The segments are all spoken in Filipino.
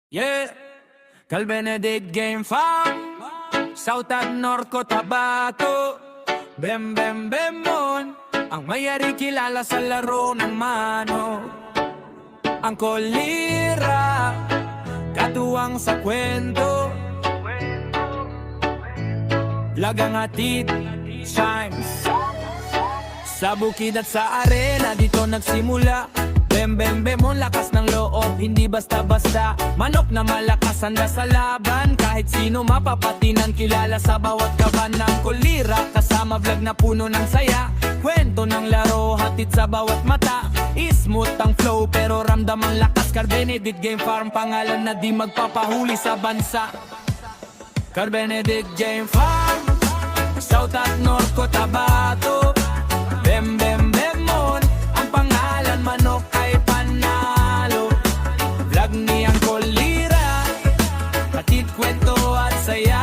Yeah, Cal Benedict Game Farm, South at North Cotabato. Bem bem bemon, ang mayari kilala sa laro ng mano. Ang kolira, katuwang sa kwento. Lagang atid, shines. Sa bukid at sa arena, dito nagsimula. Bem bem bemon, lakas ng loob, hindi basta-basta. Manok na malakas, handa sa laban. Kahit sino mapapatinan, kilala sa bawat kaban ng kolira. Kasama vlog na puno ng saya. Kwento ng laro, hatid sa bawat mata. Smooth ang flow, pero ramdam ang lakas. Cal Benedict Game Farm, pangalan na di magpapahuli sa bansa. Cal Benedict Game Farm, South at North Cotabato. Bem bem bemon, ang pangalan manok ay panalo. Vlog niyang kolira, hatid kwento at saya.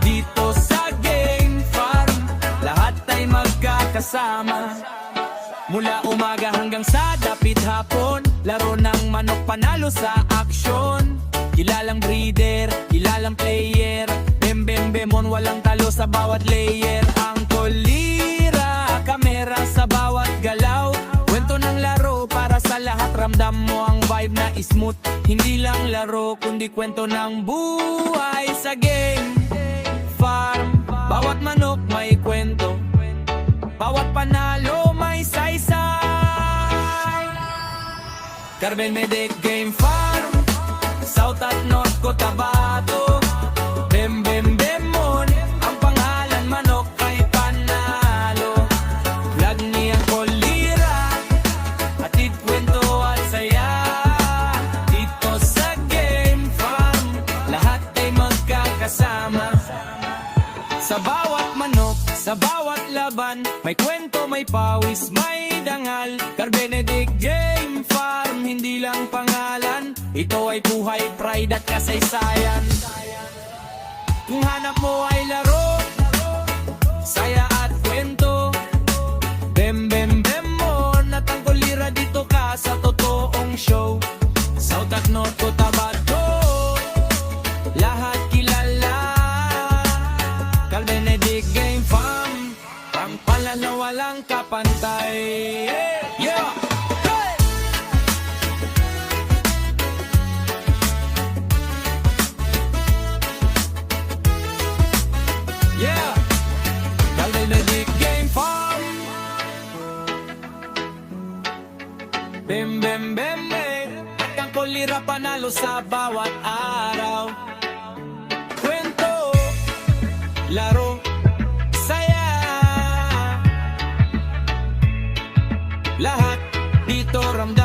Dito sa Game Farm, lahat ay magkakasama. Mula umaga hanggang sa dapit hapon, laro ng manok, panalo sa aksyon. Kilalang breeder, kilalang player. Bem bem bemon, walang talo sa bawat layer. Ang kolira, kamera sa bawat galaw. Kwento ng laro para sa lahat, ramdam mo ang vibe na smooth. Hindi lang laro, kundi kwento ng buhay sa Game Farm. Bawat manok may kwento, bawat panalo may saysay. Cal Benedict Game Farm, South at North Cotabato. Bem bem bemon, ang pangalan manok ay panalo. Vlog niyang kolira, hatid kwento at saya. Dito sa Game Farm, lahat ay magkakasama. Sa bawat manok, sa bawat laban, may kwento, may pawis, may dangal. Cal Benedict Game Farm, hindi lang pangalan, ito ay buhay, pride at kasaysayan. Kung hanap mo ay laro, saya at kwento. Bem bem bemon, at ang kolira, dito ka sa totoong show. South at North Cotabato, lahat kilala. Cal Benedict Game Farm, ang pala na walang kapantay. Yeah! Yeah! Cal Benedict Game Farm. Bem bem bem bem, at ang kolira, panalo sa bawat araw. Kwento, laro, saya. Lahat dito ramdam